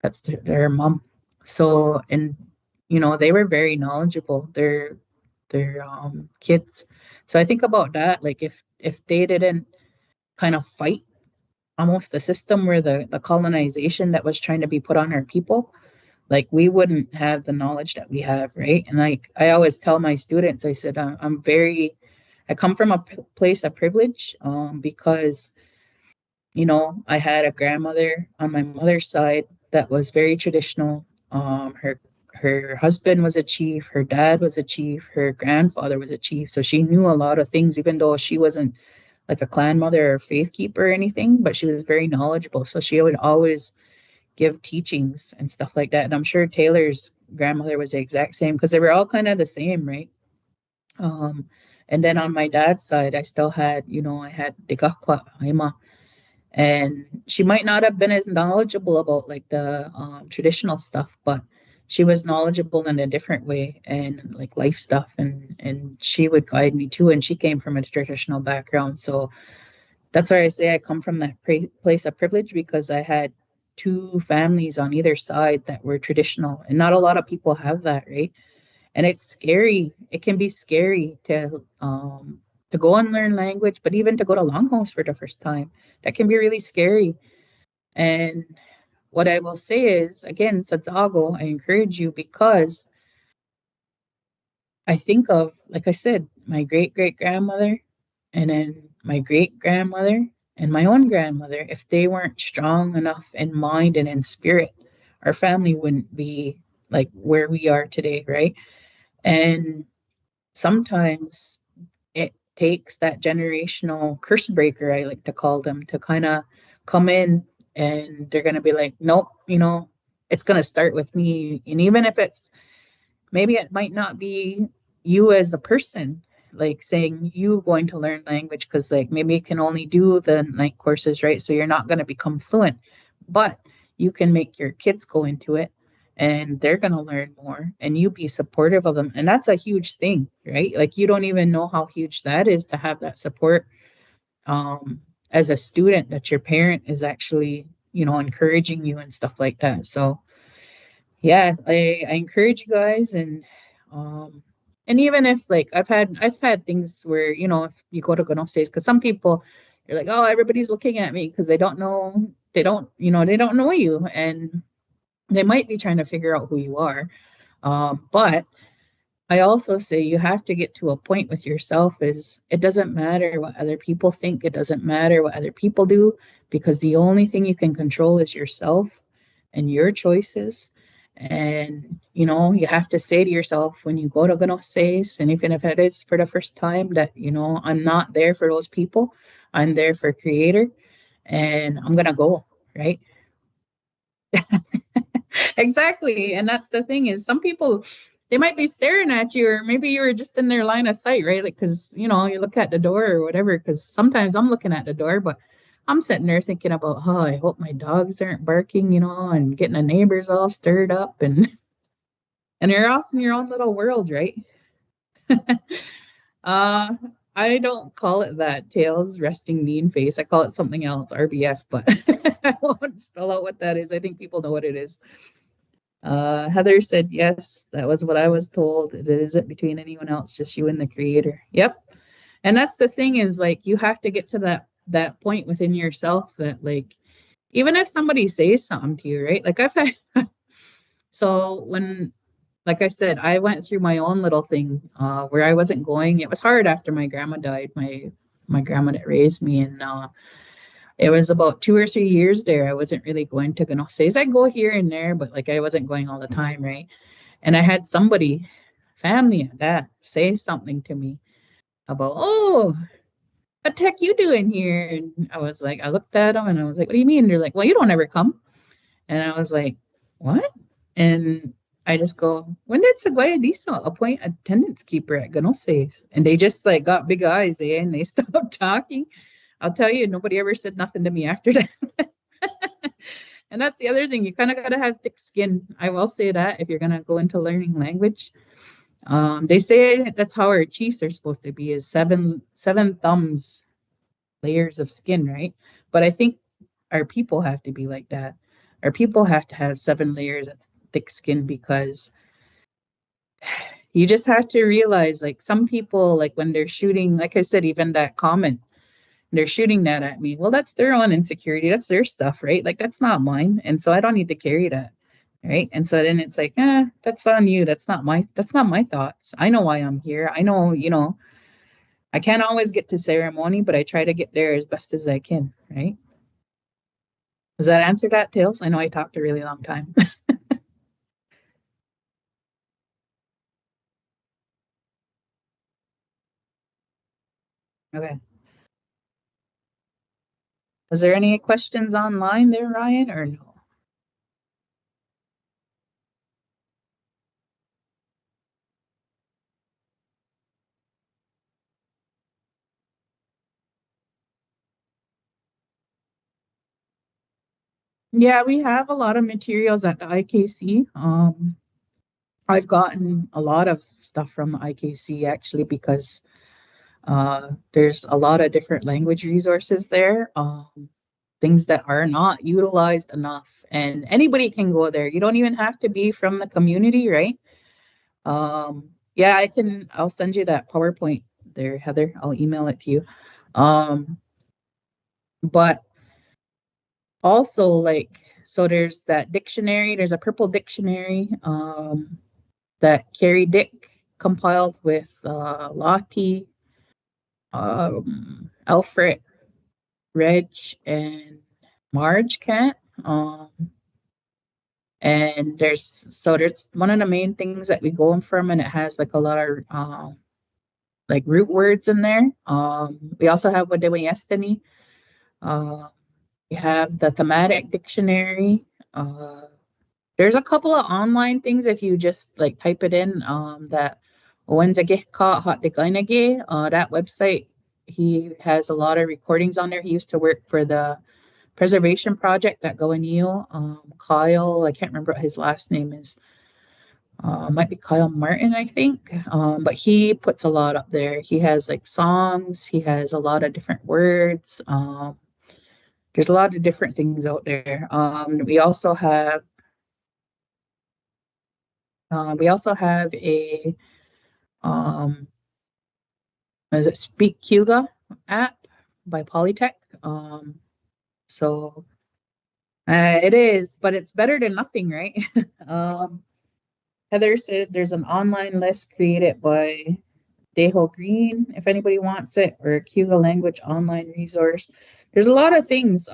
Speaker 1: that's their mom. So, and, they were very knowledgeable, their kids. So I think about that, if they didn't kind of fight almost the system, where the colonization that was trying to be put on our people, we wouldn't have the knowledge that we have, right? And I always tell my students, I said, I come from a place of privilege, because, I had a grandmother on my mother's side that was very traditional. her husband was a chief, her dad was a chief, her grandfather was a chief. So she knew a lot of things, even though she wasn't like a clan mother or faith keeper or anything, but she was very knowledgeable. So she would always give teachings and stuff like that. And I'm sure Taylor's grandmother was the exact same because they were all kind of the same, right? And then on my dad's side, I still had, I had Digakwa Haima, and she might not have been as knowledgeable about like the traditional stuff, but she was knowledgeable in a different way and like life stuff, and she would guide me too. And she came from a traditional background, so that's why I say I come from that place of privilege, because I had two families on either side that were traditional, and not a lot of people have that, right? And it's scary. It can be scary to go and learn language, but even to go to Longhouse for the first time, that can be really scary. And what I will say is, again, Sadzago, I encourage you, because I think of, like I said, my great great grandmother, and then my great grandmother, and my own grandmother. If they weren't strong enough in mind and in spirit, our family wouldn't be like where we are today, right? And sometimes it takes that generational curse breaker, I like to call them, to kind of come in, and they're going to be like, nope, it's going to start with me. And even if it's, maybe it might not be you as a person, like saying you going to learn language, because like maybe you can only do the night courses, right? So you're not going to become fluent, but you can make your kids go into it, and they're going to learn more, and you be supportive of them. And that's a huge thing, right? Like you don't even know how huge that is, to have that support as a student, that your parent is actually, encouraging you and stuff like that. So yeah, I encourage you guys. And even if like I've had things where, if you go to Gnosis, because some people, you're like, oh, everybody's looking at me because they don't know you, and they might be trying to figure out who you are. But I also say you have to get to a point with yourself, is it doesn't matter what other people think, it doesn't matter what other people do, because the only thing you can control is yourself and your choices. And you have to say to yourself when you go to Gnosis, and even if it is for the first time, that I'm not there for those people, I'm there for Creator, and I'm gonna go, right? Exactly. And that's the thing, is some people, they might be staring at you, or maybe you were just in their line of sight, right? Like, because, you look at the door or whatever, because sometimes I'm looking at the door, but I'm sitting there thinking about, oh, I hope my dogs aren't barking, and getting the neighbors all stirred up, and and you're off in your own little world, right? uh I don't call it that, tails resting mean face. I call it something else, RBF, but I won't spell out what that is. I think people know what it is. Heather said, yes, that was what I was told. It isn't between anyone else, just you and the Creator. Yep. And that's the thing, is like, you have to get to that point within yourself, that like, even if somebody says something to you, right? Like I've had, so when, like I said, I went through my own little thing where I wasn't going. It was hard after my grandma died, my grandma that raised me. And it was about 2 or 3 years there. I wasn't really going to Gnosis. I go here and there, but like I wasn't going all the time, right? And I had somebody, family at that, say something to me about, oh, what the heck you doing here? And I was like, I looked at them and I was like, what do you mean? They're like, well, you don't ever come. And I was like, what? And I just go, when did Seguya Diesel appoint attendance keeper at Gnosis? And they just like got big eyes, and they stopped talking. I'll tell you, nobody ever said nothing to me after that. And that's the other thing. You kind of got to have thick skin. I will say that if you're going to go into learning language, they say that's how our chiefs are supposed to be, is seven thumbs layers of skin, right? But I think our people have to be like that. Our people have to have 7 layers of thick skin, because you just have to realize, like, some people, like when they're shooting, like I said, even that comment, they're shooting that at me. Well, that's their own insecurity. That's their stuff, right? Like, that's not mine. And so I don't need to carry that. Right. And so then it's like, that's on you. That's not my thoughts. I know why I'm here. I know, I can't always get to ceremony, but I try to get there as best as I can. Right. Does that answer that, Tails? I know I talked a really long time. Okay. Is there any questions online there, Ryan, or no? Yeah, we have a lot of materials at the IKC. I've gotten a lot of stuff from the IKC actually because there's a lot of different language resources there, things that are not utilized enough. And anybody can go there. You don't even have to be from the community, right? Yeah, I'll send you that PowerPoint there, Heather. I'll email it to you. But also like, so there's that dictionary, there's a purple dictionary, that Carrie Dick compiled with Lottie, Alfred, Reg, and Marge Kent. And there's one of the main things that we go from, and it has like a lot of like root words in there. We also have Wadewayestani. We have the thematic dictionary. There's a couple of online things if you just like type it in. That Wenzage Ka Hot Degainage, that website. He has a lot of recordings on there. He used to work for the preservation project at Gowaneo. Kyle, I can't remember what his last name is. Might be Kyle Martin, I think. But he puts a lot up there. He has like songs. He has a lot of different words. There's a lot of different things out there. We also have a um, is it Speak Cayuga app by Polytech. So it is, but it's better than nothing, right? um, Heather said there's an online list created by Deho Green, if anybody wants it, or a Cayuga Language online resource. There's a lot of things.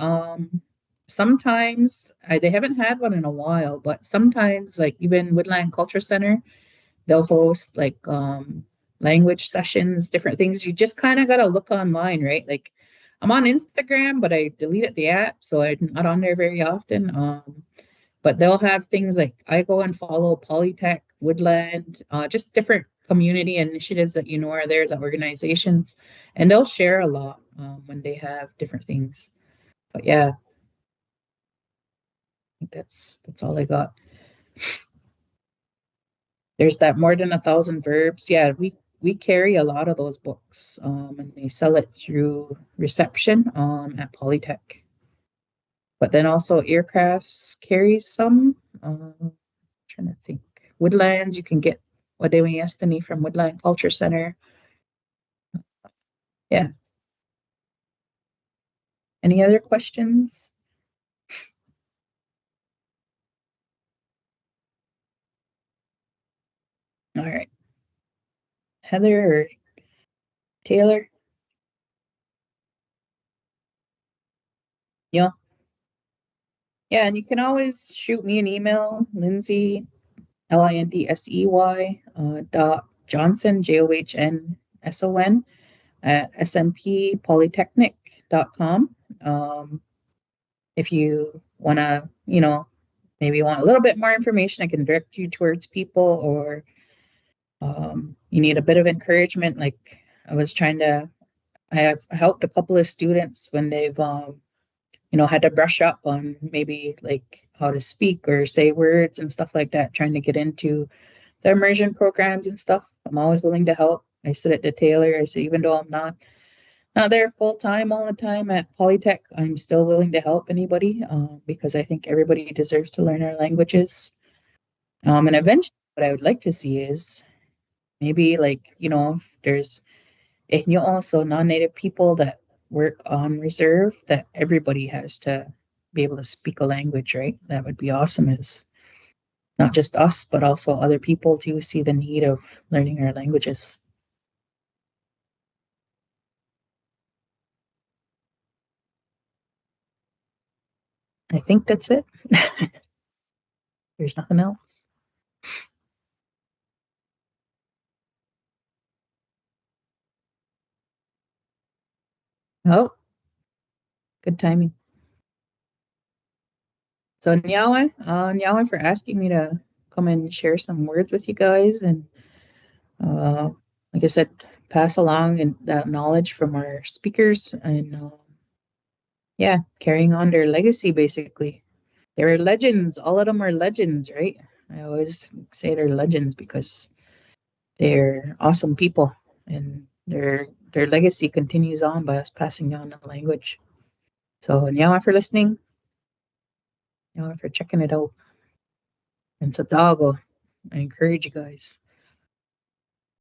Speaker 1: Sometimes they haven't had one in a while, but sometimes, like even Woodland Culture Center, they'll host like language sessions, different things. You just kind of gotta look online, right? Like I'm on Instagram, but I deleted the app, so I'm not on there very often. But they'll have things like I go and follow Polytech, Woodland, just different community initiatives that you know are there, the organizations, and they'll share a lot when they have different things. But yeah, I think that's all I got. There's that more than 1,000 verbs. Yeah, we carry a lot of those books, and they sell it through reception at Polytech. But then also Aircrafts carries some. Trying to think. Woodlands, you can get Wadewayestani from Woodland Culture Center. Yeah. Any other questions? All right. Heather or Taylor? Yeah. Yeah, and you can always shoot me an email, Lindsey, Lindsey, dot Johnson, JohnSon, at smppolytechnic.com. If you want to, maybe you want a little bit more information, I can direct you towards people, or you need a bit of encouragement. Like I have helped a couple of students when they've, had to brush up on maybe like how to speak or say words and stuff like that, trying to get into the immersion programs and stuff. I'm always willing to help. I said it to Taylor. I said, even though I'm not there full time all the time at Polytech, I'm still willing to help anybody because I think everybody deserves to learn our languages. And eventually, what I would like to see is maybe like, if there's also non-native people that work on reserve, that everybody has to be able to speak a language, right? That would be awesome. Is not just us, but also other people to see the need of learning our languages. I think that's it. There's nothing else. Oh, good timing. So Nyawa for asking me to come and share some words with you guys and like I said, pass along and that knowledge from our speakers and yeah, carrying on their legacy basically. They're legends. All of them are legends, right? I always say they're legends because they're awesome people and their legacy continues on by us passing down the language. So Nyawa for listening, Nyawa for checking it out. And Satago, I encourage you guys.